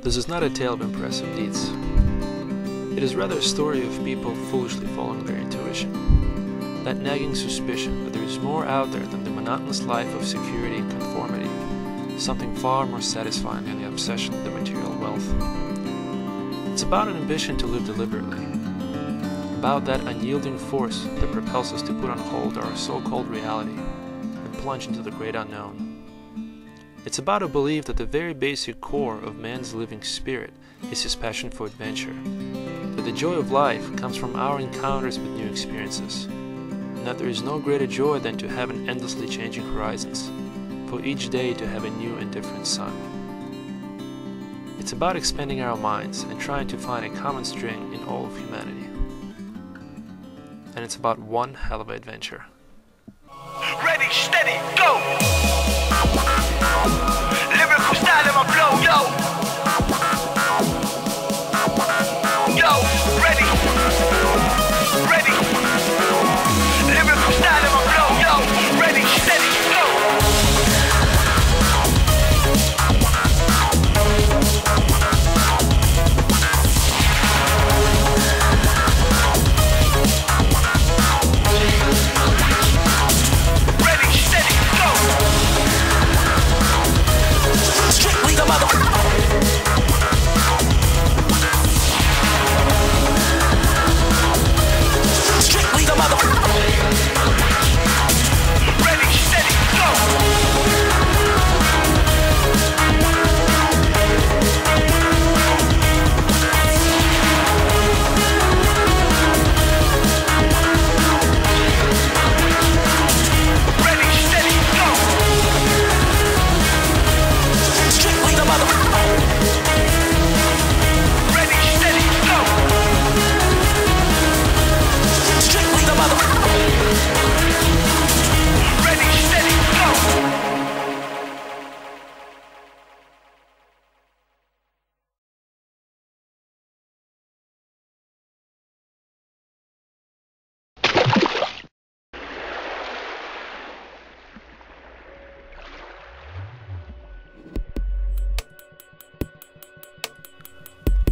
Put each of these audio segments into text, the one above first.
This is not a tale of impressive deeds. It is rather a story of people foolishly following their intuition. That nagging suspicion that there is more out there than the monotonous life of security and conformity, something far more satisfying than the obsession with the material wealth. It's about an ambition to live deliberately, about that unyielding force that propels us to put on hold our so-called reality and plunge into the great unknown. It's about a belief that the very basic core of man's living spirit is his passion for adventure, that the joy of life comes from our encounters with new experiences, and that there is no greater joy than to have an endlessly changing horizons, for each day to have a new and different sun. It's about expanding our minds and trying to find a common string in all of humanity. And it's about one hell of an adventure. Ready, steady, go! Lyrical style in my flow, yo! Yo, ready! Ready! Lyrical style in my flow, yo! Ready, steady, go!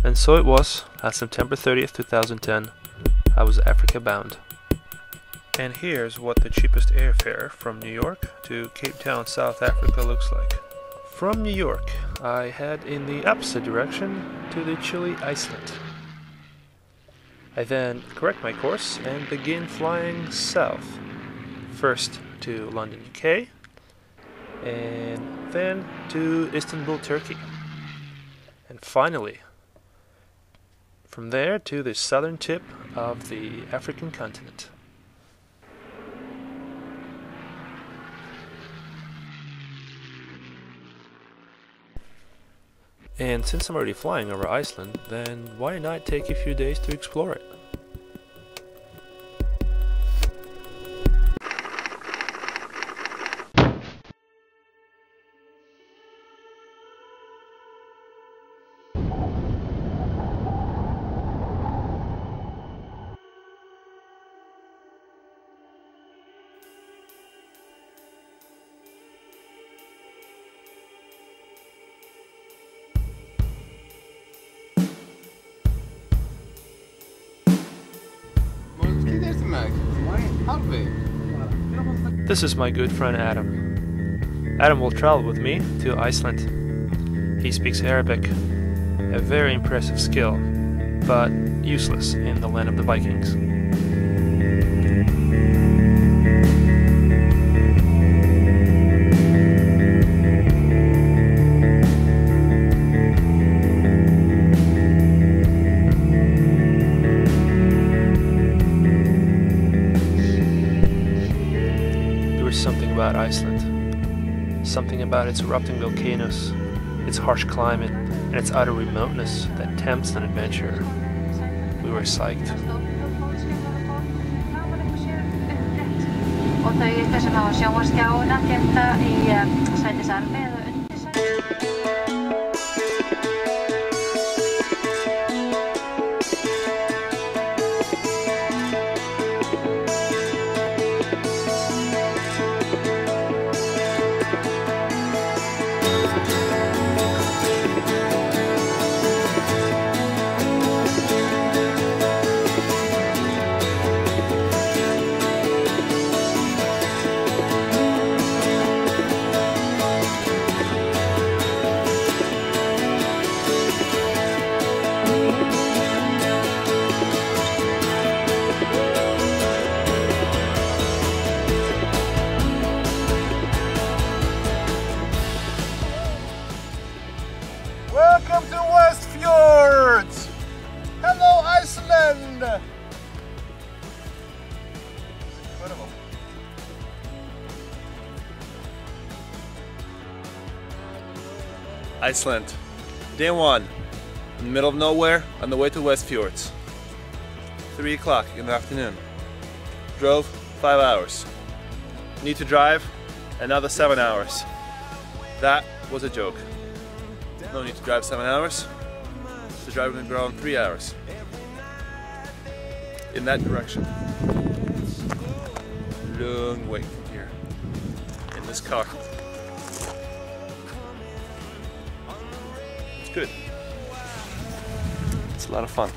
And so it was, on September 30th, 2010, I was Africa bound. And here's what the cheapest airfare from New York to Cape Town, South Africa looks like. From New York, I head in the opposite direction to the chilly Iceland. I then correct my course and begin flying south, first to London, UK, and then to Istanbul, Turkey, and finally from there to the southern tip of the African continent. And since I'm already flying over Iceland, then why not take a few days to explore it? This is my good friend Adam. Adam will travel with me to Iceland. He speaks Arabic, a very impressive skill, but useless in the land of the Vikings. Something about Iceland, something about its erupting volcanoes, its harsh climate, and its utter remoteness that tempts an adventurer. We were psyched. Iceland. Day 1. In the middle of nowhere on the way to West Fjords. 3 o'clock in the afternoon. Drove 5 hours. Need to drive another 7 hours. That was a joke. No need to drive 7 hours. The drive will be around 3 hours. In that direction. Long way from here. In this car. It's good. It's a lot of fun.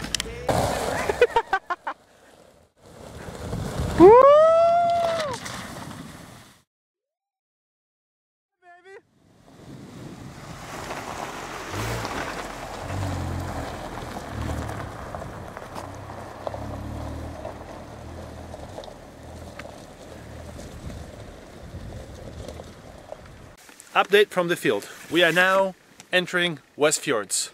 Update from the field. We are now entering West Fjords.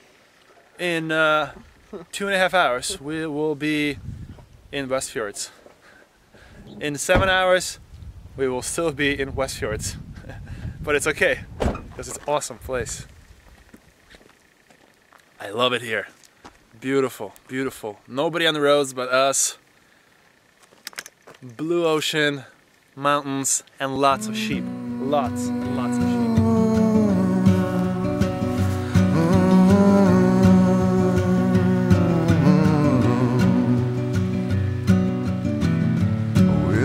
In 2.5 hours we will be in West Fjords. In 7 hours we will still be in West Fjords. But it's okay, because it's an awesome place. I love it here. Beautiful, beautiful. Nobody on the roads but us. Blue ocean, mountains, and lots of sheep. Lots and lots of sheep.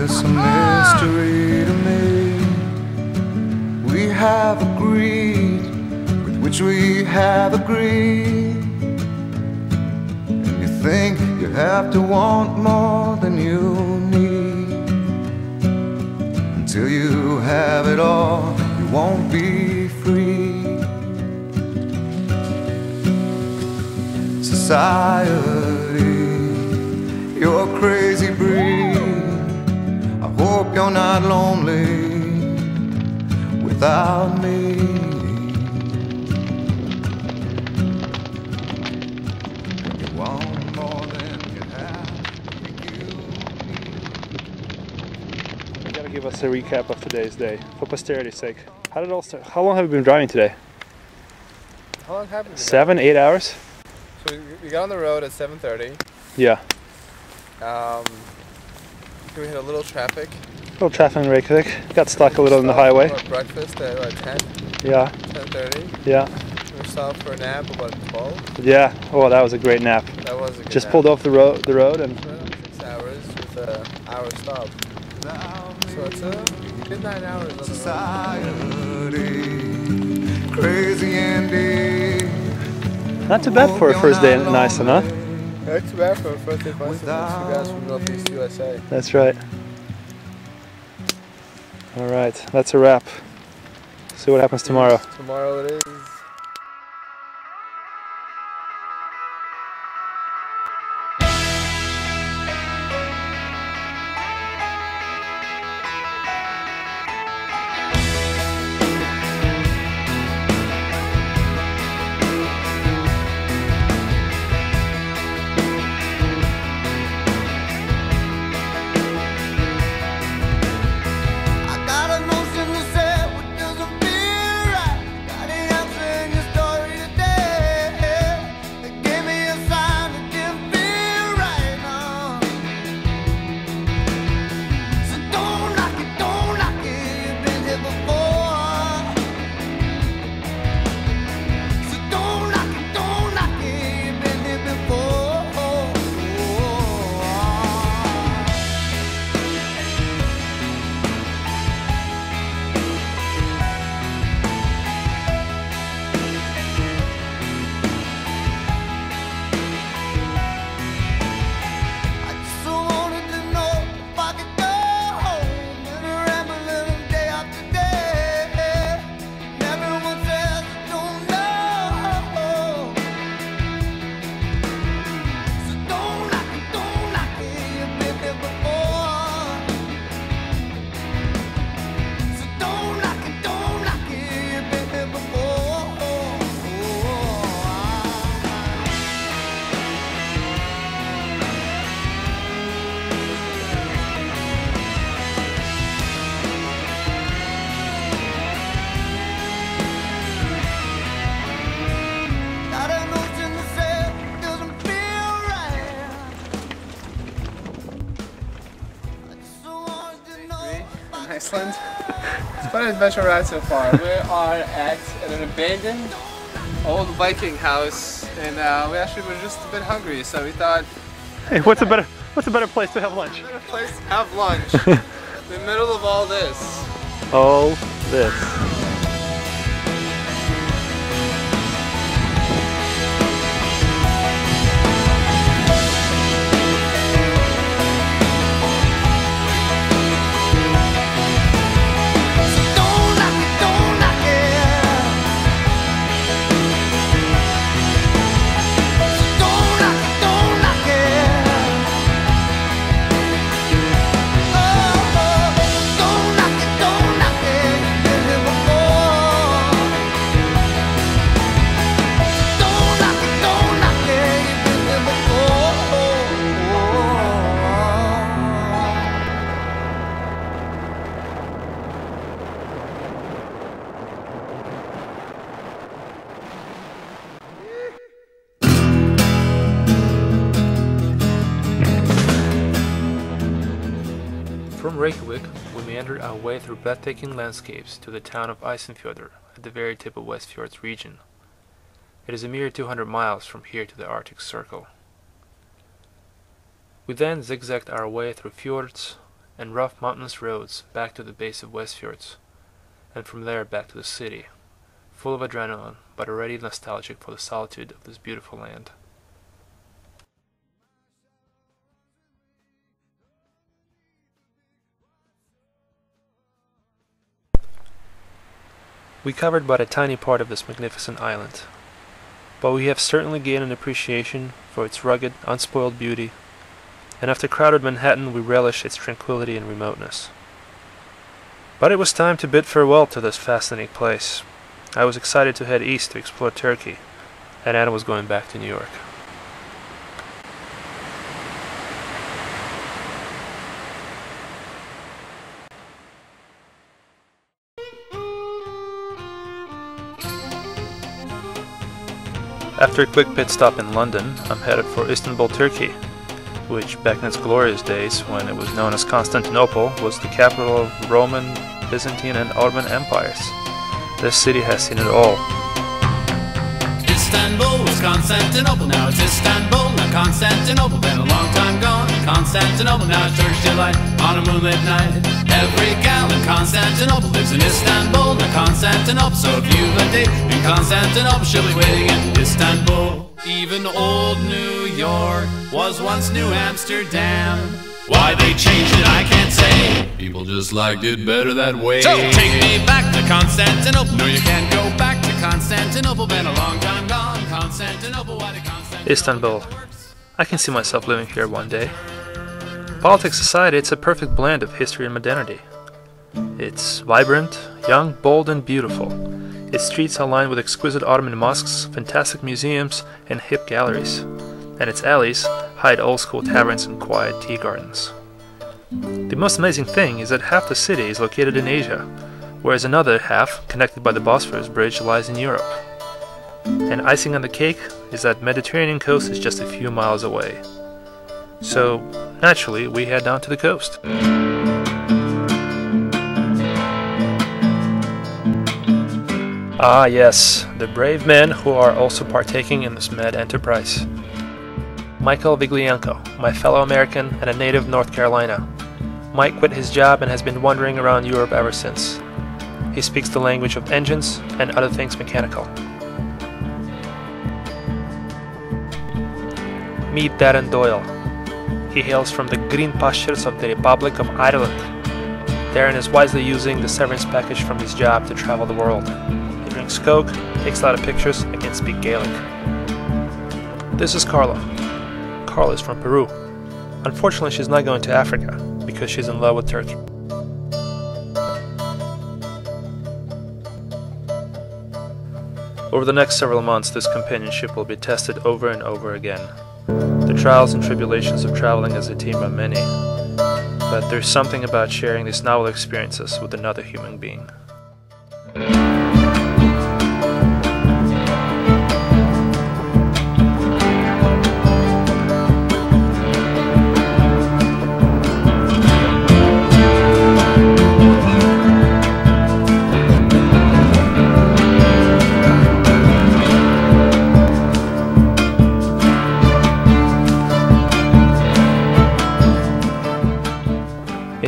It's a mystery to me. We have agreed with which we have agreed. And you think you have to want more than you need. Until you have it all, you won't be free. Society, you're a crazy breed. I hope you're not lonely without me. You want more than you have. You gotta give us a recap of today's day, for posterity's sake. How did it all start? How long have we been driving today? How long have we been? 7, 8 hours? So we got on the road at 7:30. Yeah. We had a little traffic. A little traffic in Reykjavik. Got stuck a little in the highway. For breakfast at about 10. Yeah. 10:30. Yeah. We stopped for a nap about 12. Yeah. Oh, that was a great nap. That was a good Just nap. pulled off the road and 6 hours with an hour stop. So it's a good 9 hours on the road. Society, crazy indeed. not too bad for a first day in Iceland, huh? Not too bad for a first day in Iceland. That's you guys from Northeast USA. That's right. All right, that's a wrap. See what happens tomorrow. Tomorrow it is. I got a notion to say what doesn't feel right. Got the answer Iceland. It's quite an adventure ride so far. We are at an abandoned old Viking house, and we actually were just a bit hungry, so we thought, Hey, what's a better place to have lunch? a better place to have lunch in the middle of all this. All this. From Reykjavik, we meandered our way through breathtaking landscapes to the town of Iceland at the very tip of Westfjords region. It is a mere 200 miles from here to the Arctic Circle. We then zigzagged our way through fjords and rough mountainous roads back to the base of Westfjords, and from there back to the city, full of adrenaline but already nostalgic for the solitude of this beautiful land. We covered but a tiny part of this magnificent island, but we have certainly gained an appreciation for its rugged, unspoiled beauty, and after crowded Manhattan we relish its tranquility and remoteness. But it was time to bid farewell to this fascinating place. I was excited to head east to explore Turkey, and Anna was going back to New York. After a quick pit stop in London, I'm headed for Istanbul, Turkey, which back in its glorious days, when it was known as Constantinople, was the capital of Roman, Byzantine and Ottoman empires. This city has seen it all. Istanbul was Constantinople, now it's Istanbul, not Constantinople, been a long time gone. Constantinople, now it's Turkish delight on a moonlit night. Every gal in Constantinople lives in Istanbul, not Constantinople, so if you've a date in Constantinople, she'll be waiting in Istanbul. Even old New York was once New Amsterdam. Why they changed it, I can't say. People just liked it better that way. So take me back to Constantinople. No, you can't go back to Constantinople. Been a long time gone. Constantinople, why did Constantinople? Istanbul. I can see myself living here one day. Politics aside, it's a perfect blend of history and modernity. It's vibrant, young, bold and beautiful. Its streets are lined with exquisite Ottoman mosques, fantastic museums and hip galleries. And its alleys hide old-school taverns and quiet tea gardens. The most amazing thing is that half the city is located in Asia, whereas another half, connected by the Bosphorus Bridge, lies in Europe. And icing on the cake is that Mediterranean coast is just a few miles away. So, naturally, we head down to the coast. Ah yes, the brave men who are also partaking in this mad enterprise. Michael Viglianco, my fellow American and a native of North Carolina. Mike quit his job and has been wandering around Europe ever since. He speaks the language of engines and other things mechanical. Meet Darren Doyle. He hails from the green pastures of the Republic of Ireland. Darren is wisely using the severance package from his job to travel the world. He drinks Coke, takes a lot of pictures, and can speak Gaelic. This is Carla. Carla is from Peru. Unfortunately, she's not going to Africa because she's in love with Turkey. Over the next several months, this companionship will be tested over and over again. The trials and tribulations of traveling as a team are many, but there's something about sharing these novel experiences with another human being.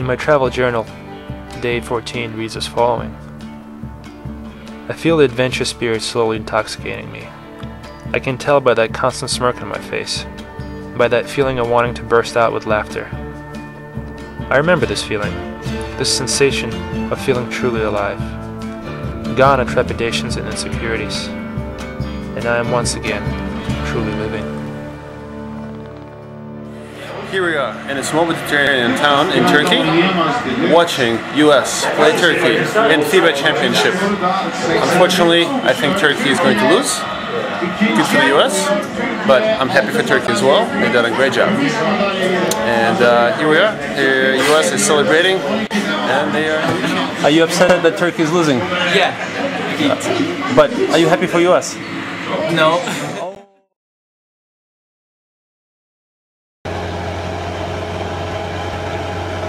In my travel journal, day 14 reads as following. I feel the adventure spirit slowly intoxicating me. I can tell by that constant smirk on my face, by that feeling of wanting to burst out with laughter. I remember this feeling, this sensation of feeling truly alive, gone are trepidations and insecurities, and I am once again truly living. Here we are in a small Mediterranean town in Turkey, watching US play Turkey in FIBA Championship. Unfortunately, I think Turkey is going to lose due to the US, but I'm happy for Turkey as well. They did a great job. And here we are. The US is celebrating, and they are. Are you upset that Turkey is losing? Yeah. But are you happy for US? No.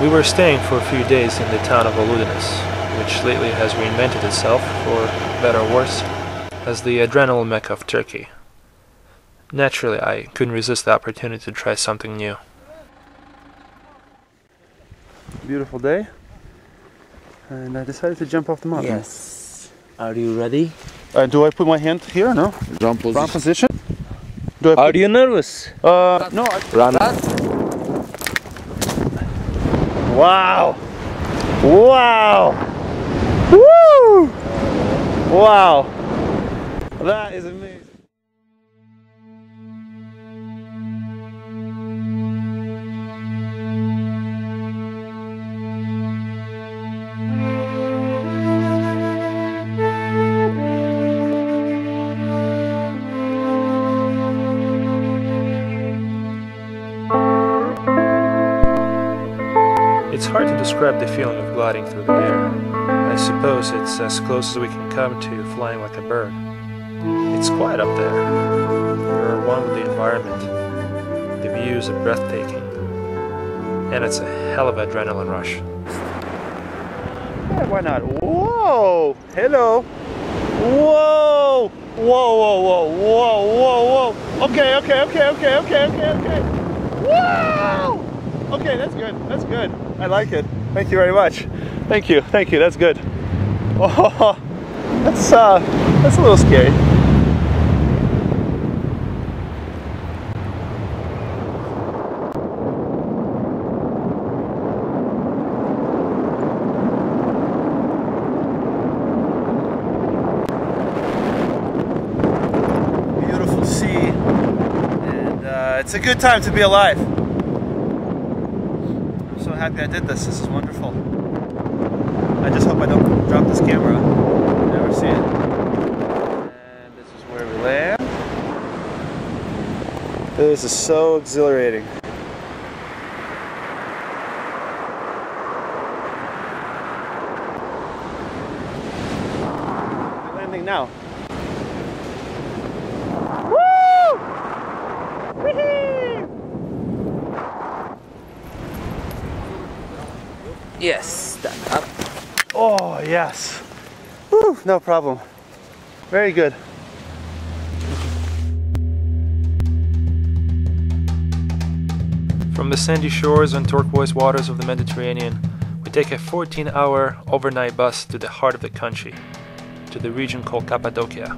We were staying for a few days in the town of Oludenis, which lately has reinvented itself, for better or worse, as the adrenaline mecca of Turkey. Naturally, I couldn't resist the opportunity to try something new. Beautiful day, and I decided to jump off the mountain. Yes. Are you ready? Do I put my hand here? No. Wrong position. Wrong position. Do I Are you nervous? no. Run. Wow! Wow! Woo! Wow! That is amazing. It's hard to describe the feeling of gliding through the air. I suppose it's as close as we can come to flying like a bird. It's quiet up there. You're one with the environment. The views are breathtaking. And it's a hell of an adrenaline rush. Yeah, why not? Whoa! Hello! Whoa! Whoa, whoa, whoa, whoa, whoa, whoa! Okay. Whoa! Okay, that's good. That's good. I like it. Thank you very much. Thank you. That's good. Oh, that's a little scary. Beautiful sea, and it's a good time to be alive. I'm so happy I did this. This is wonderful. I just hope I don't drop this camera. You never see it. And this is where we land. This is so exhilarating. We're landing now. Woo! Whee! Yes. Stand up. Oh, yes. Woo, no problem. Very good. From the sandy shores and turquoise waters of the Mediterranean, we take a 14-hour overnight bus to the heart of the country, to the region called Cappadocia.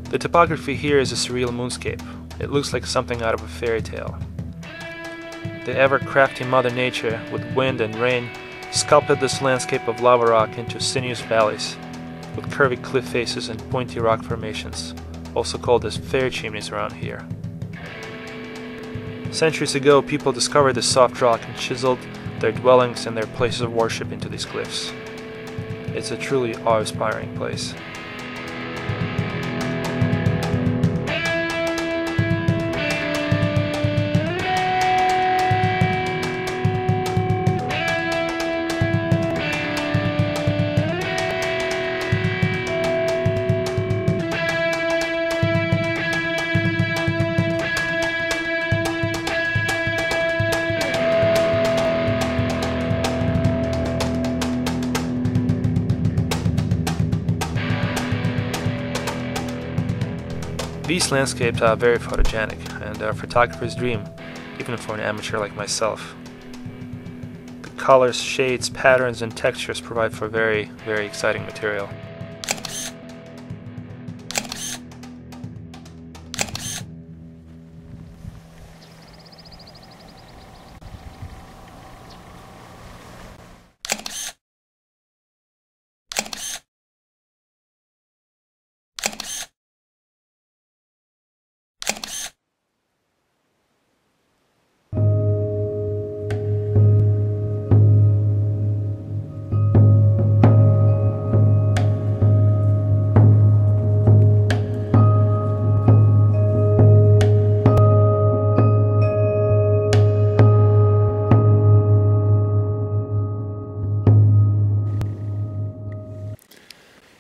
The topography here is a surreal moonscape. It looks like something out of a fairy tale. The ever-crafty Mother Nature, with wind and rain, sculpted this landscape of lava rock into sinuous valleys, with curvy cliff faces and pointy rock formations, also called as fairy chimneys around here. Centuries ago, people discovered this soft rock and chiseled their dwellings and their places of worship into these cliffs. It's a truly awe-inspiring place. These landscapes are very photogenic and are a photographer's dream, even for an amateur like myself. The colors, shades, patterns, and textures provide for very, very exciting material.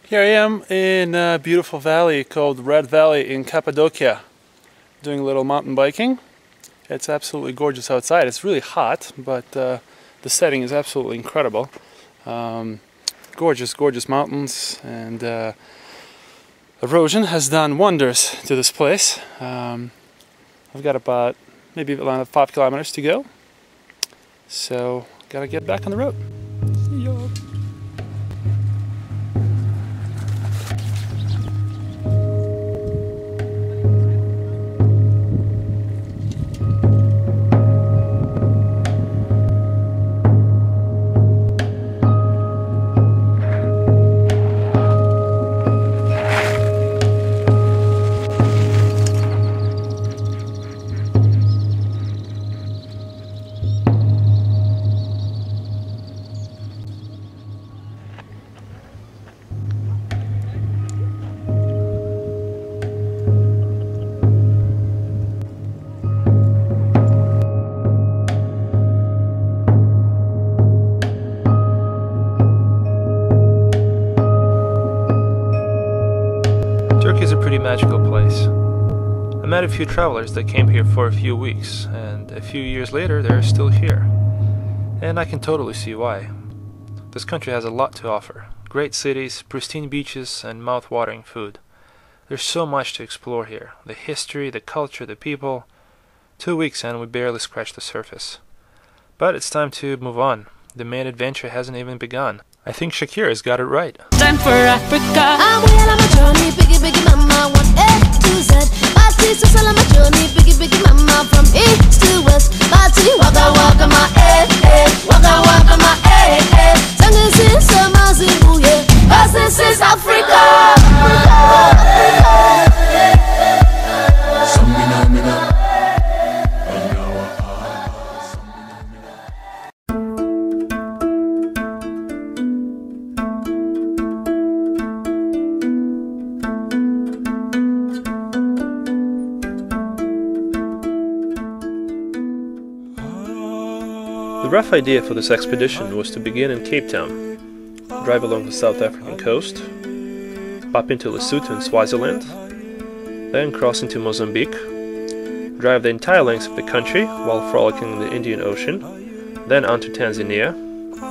Here I am in a beautiful valley called Red Valley in Cappadocia, doing a little mountain biking. It's absolutely gorgeous outside. It's really hot, but the setting is absolutely incredible. Gorgeous, gorgeous mountains, and erosion has done wonders to this place. I've got about maybe around 5 kilometers to go, so gotta get back on the road. See ya. Turkey is a pretty magical place. I met a few travelers that came here for a few weeks, and a few years later they're still here. And I can totally see why. This country has a lot to offer. Great cities, pristine beaches, and mouth-watering food. There's so much to explore here. The history, the culture, the people. 2 weeks and we barely scratched the surface. But it's time to move on. The main adventure hasn't even begun. I think Shakira's got it right. Time for Africa. I'm well on my journey, biggie, biggie, mama, one A to Z. Party, so on my journey, biggie, biggie, mama, from east to west. Party, waka, waka, my waka, waka, my Tango, since summer, Zimbabwe, cause this is Africa. The rough idea for this expedition was to begin in Cape Town, drive along the South African coast, pop into Lesotho in Swaziland, then cross into Mozambique, drive the entire length of the country while frolicking in the Indian Ocean, then on to Tanzania,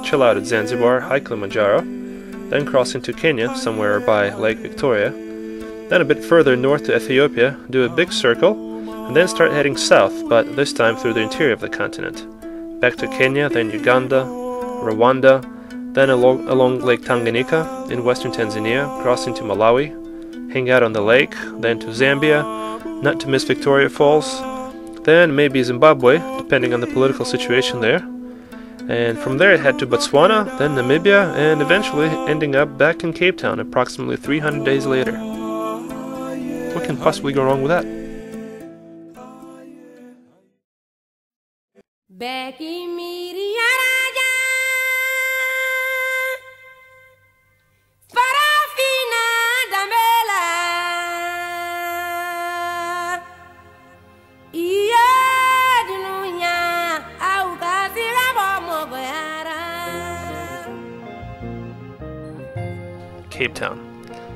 chill out at Zanzibar, hike Kilimanjaro, then cross into Kenya somewhere by Lake Victoria, then a bit further north to Ethiopia, do a big circle, and then start heading south, but this time through the interior of the continent. Back to Kenya, then Uganda, Rwanda, then along Lake Tanganyika in western Tanzania, cross into Malawi, hang out on the lake, then to Zambia, not to miss Victoria Falls, then maybe Zimbabwe, depending on the political situation there. And from there head to Botswana, then Namibia, and eventually ending up back in Cape Town approximately 300 days later. What can possibly go wrong with that? Cape Town,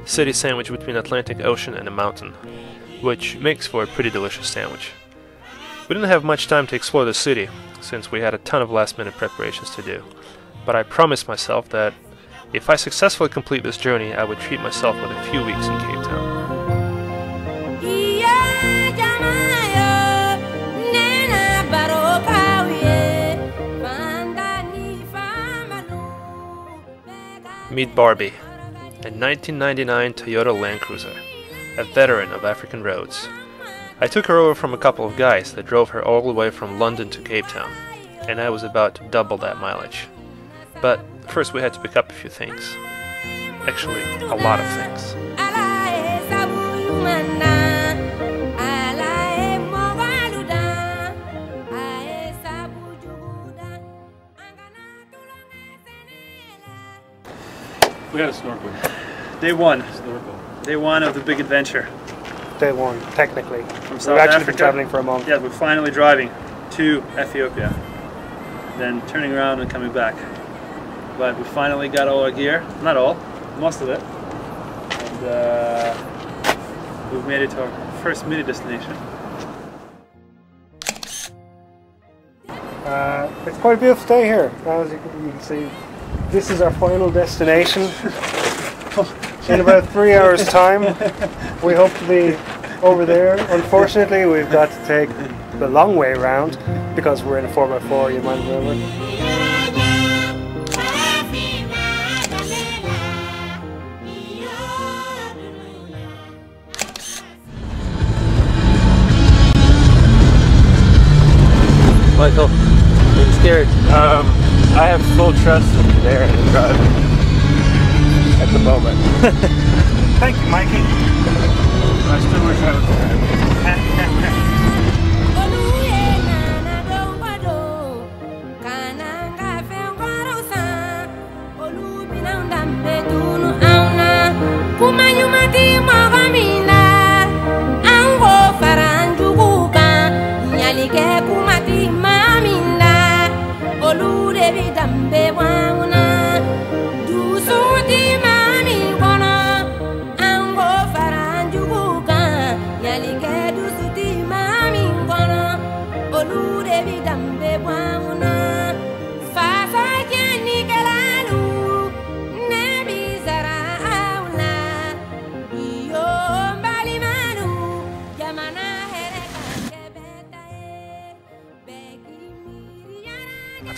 city sandwich between Atlantic Ocean and a mountain, which makes for a pretty delicious sandwich. We didn't have much time to explore the city, since we had a ton of last-minute preparations to do, but I promised myself that if I successfully complete this journey, I would treat myself with a few weeks in Cape Town. Meet Barbie, a 1999 Toyota Land Cruiser, a veteran of African roads. I took her over from a couple of guys that drove her all the way from London to Cape Town, and I was about to double that mileage. But first we had to pick up a few things. Actually, a lot of things. We got a snorkel. Day one. Day one of the big adventure. Day one, technically. From South We've actually Africa. been traveling for a month. Yeah, we're finally driving to Ethiopia. Then turning around and coming back. But we finally got all our gear. Not all, most of it. And we've made it to our first mini destination. It's quite a beautiful day here, as you can see. This is our final destination. In about 3 hours' time, we hope to be over there. Unfortunately, we've got to take the long way around because we're in a 4x4, you might remember. Michael, I'm scared. I have full trust in Darren to drive at the moment. Thank you, Mikey. I still wish I was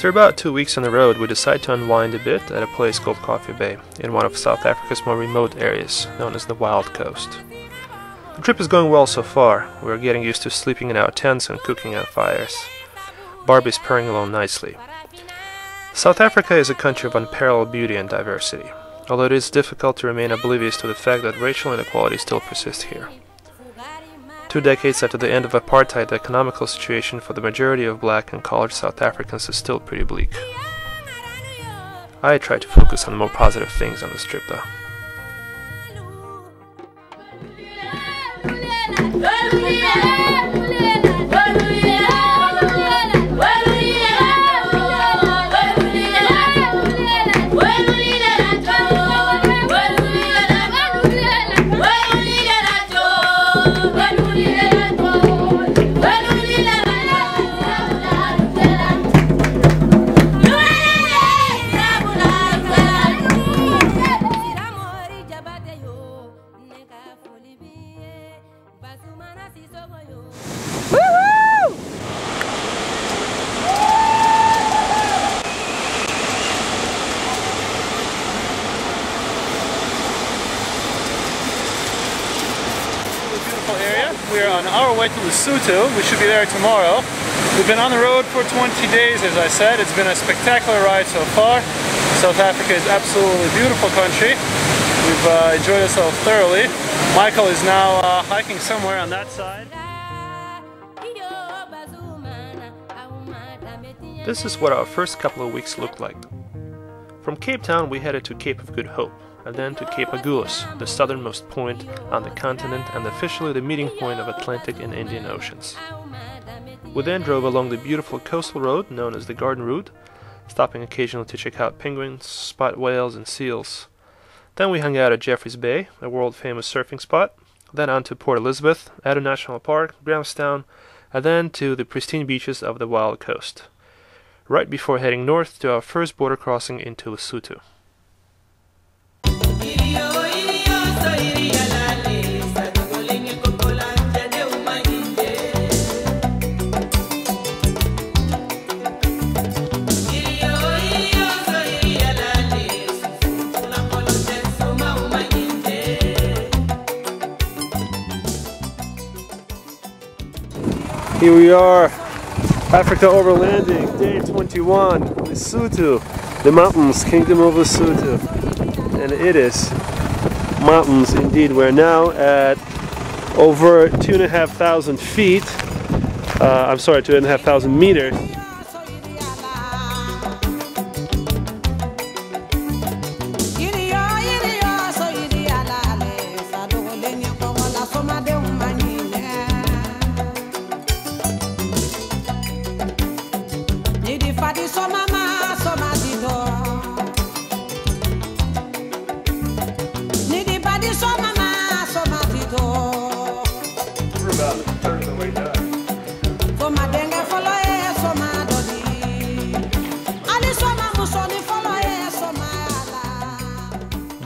After about 2 weeks on the road, we decided to unwind a bit at a place called Coffee Bay, in one of South Africa's more remote areas, known as the Wild Coast. The trip is going well so far. We're getting used to sleeping in our tents and cooking on fires. Barbie's purring along nicely. South Africa is a country of unparalleled beauty and diversity, although it is difficult to remain oblivious to the fact that racial inequality still persists here. 2 decades after the end of apartheid, the economical situation for the majority of black and colored South Africans is still pretty bleak. I try to focus on more positive things on this trip though. We're on our way to Lesotho. We should be there tomorrow. We've been on the road for 20 days, as I said. It's been a spectacular ride so far. South Africa is absolutely beautiful country. We've enjoyed ourselves thoroughly. Michael is now hiking somewhere on that side. This is what our first couple of weeks looked like. From Cape Town we headed to Cape of Good Hope, and then to Cape Agulhas, the southernmost point on the continent and officially the meeting point of Atlantic and Indian Oceans. We then drove along the beautiful coastal road known as the Garden Route, stopping occasionally to check out penguins, spot whales and seals. Then we hung out at Jeffreys Bay, a world-famous surfing spot, then on to Port Elizabeth, Addo National Park, Grahamstown, and then to the pristine beaches of the Wild Coast, right before heading north to our first border crossing into Lesotho. Here we are, Africa overlanding, day 21, Lesotho, the mountains, Kingdom of Lesotho. And it is mountains indeed. We're now at over 2,500 feet. I'm sorry, 2,500 meters.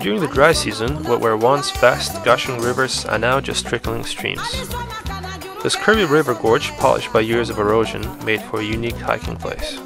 During the dry season, what were once vast gushing rivers are now just trickling streams. This curvy river gorge, polished by years of erosion, made for a unique hiking place.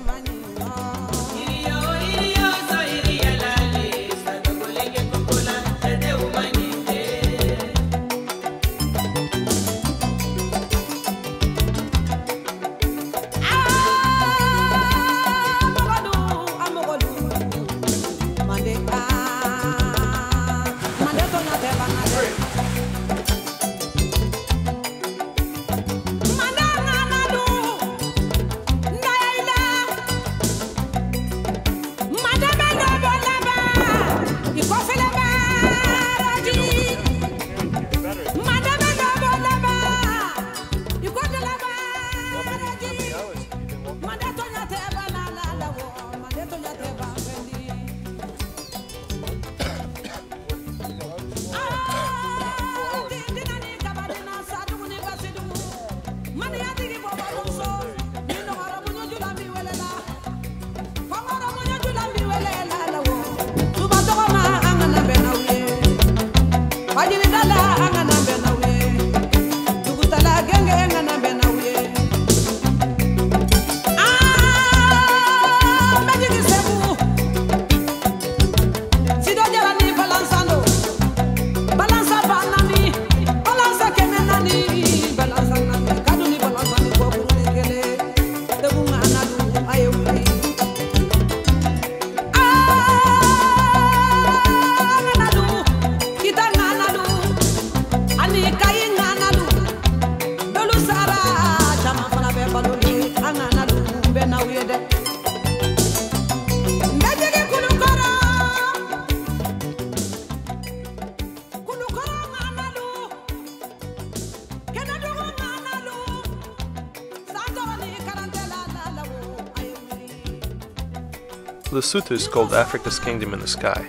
Lesotho is called Africa's Kingdom in the Sky,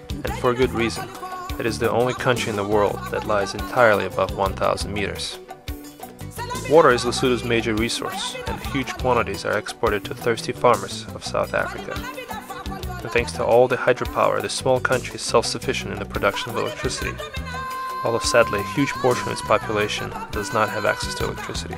and for good reason. It is the only country in the world that lies entirely above 1,000 meters. Water is Lesotho's major resource, and huge quantities are exported to thirsty farmers of South Africa. And thanks to all the hydropower, the small country is self-sufficient in the production of electricity, although sadly a huge portion of its population does not have access to electricity.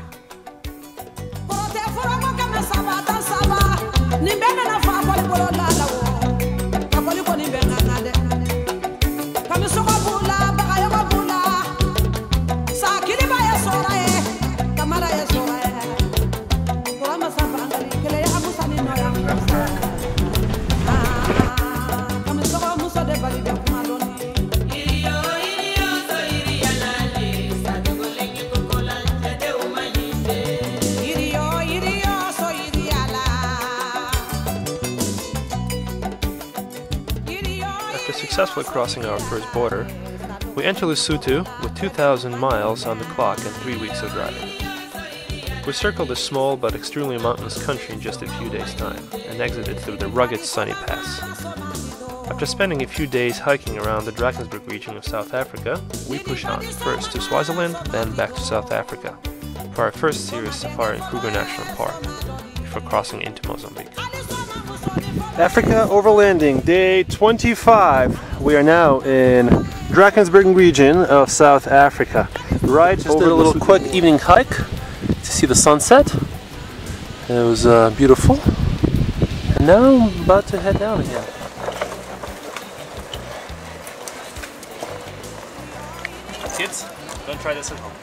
After successfully crossing our first border, we enter Lesotho with 2,000 miles on the clock and 3 weeks of driving. We circled this small but extremely mountainous country in just a few days' time and exited through the rugged Sunny Pass. After spending a few days hiking around the Drakensberg region of South Africa, we push on first to Swaziland, then back to South Africa for our first serious safari in Kruger National Park before crossing into Mozambique. Africa overlanding, day 25. We are now in Drakensberg region of South Africa. Right, just over a little quick evening hike to see the sunset. It was beautiful. And now I'm about to head down again. Kids, don't try this at home.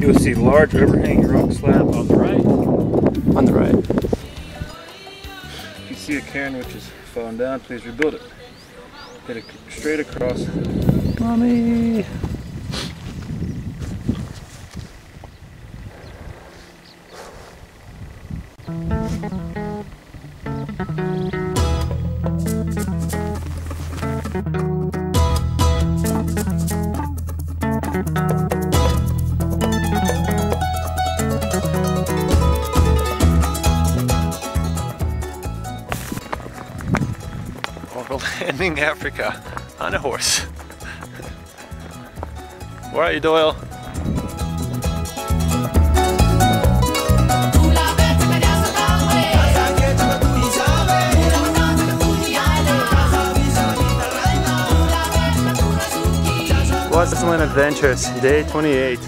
You will see large overhanging rock slab on the right. On the right. If you see a cairn which is fallen down, please rebuild it. Get it straight across. Mommy! Overlanding Africa on a horse. Where are you, Doyle? Swaziland Adventures, day 28.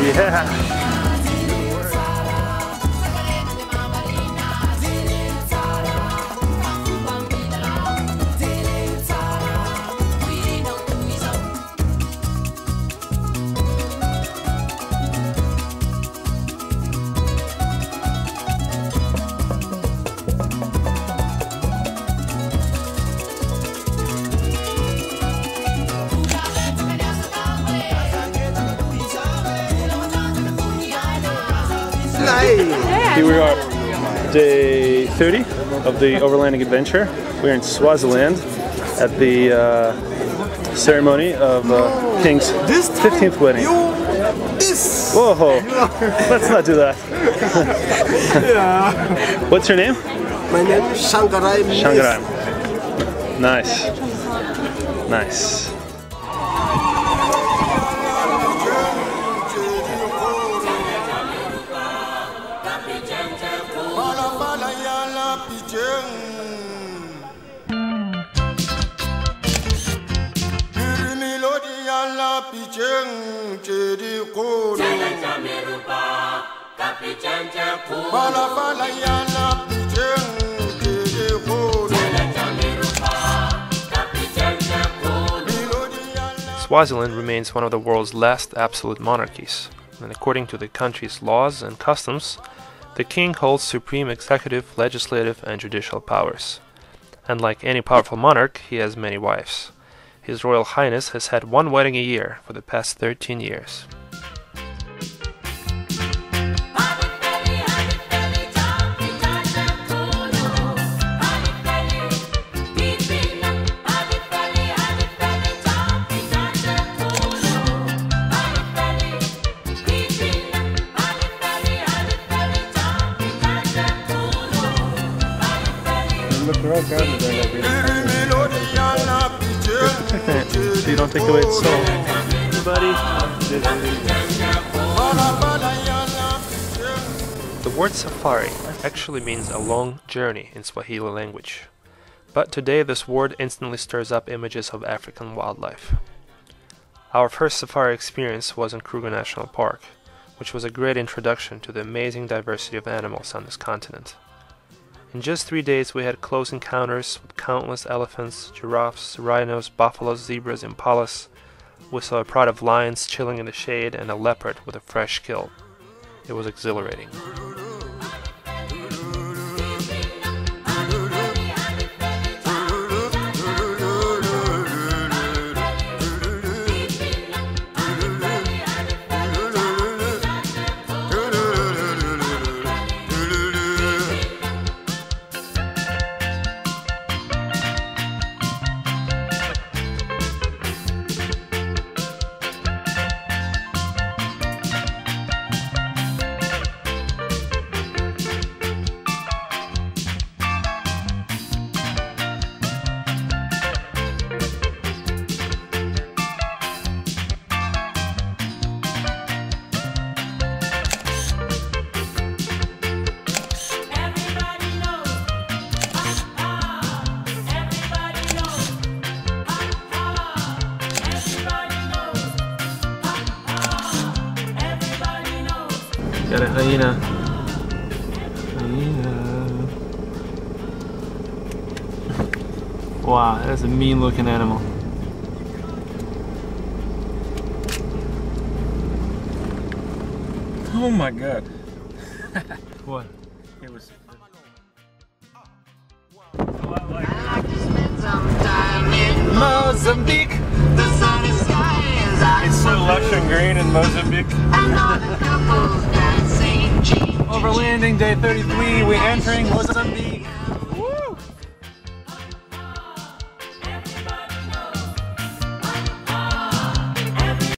Yeah! Here we are, day 30 of the overlanding adventure. We're in Swaziland at the ceremony of King's 15th wedding. Whoa, let's not do that. What's your name? My name is Shangarai. Shangarai. Nice. Nice. Swaziland remains one of the world's last absolute monarchies, and according to the country's laws and customs, the king holds supreme executive, legislative, and judicial powers. And like any powerful monarch, he has many wives. His Royal Highness has had one wedding a year for the past 13 years. So you don't take away its soul. Buddy. The word safari actually means a long journey in Swahili language. But today this word instantly stirs up images of African wildlife. Our first safari experience was in Kruger National Park, which was a great introduction to the amazing diversity of animals on this continent. In just 3 days we had close encounters with countless elephants, giraffes, rhinos, buffaloes, zebras, impalas. We saw a pride of lions chilling in the shade and a leopard with a fresh kill. It was exhilarating. Got a hyena. Wow, that is a mean looking animal. Oh my god. What? It was... Mozambique! It's so lush and green in Mozambique. Over landing day 33, we're entering Mozambique.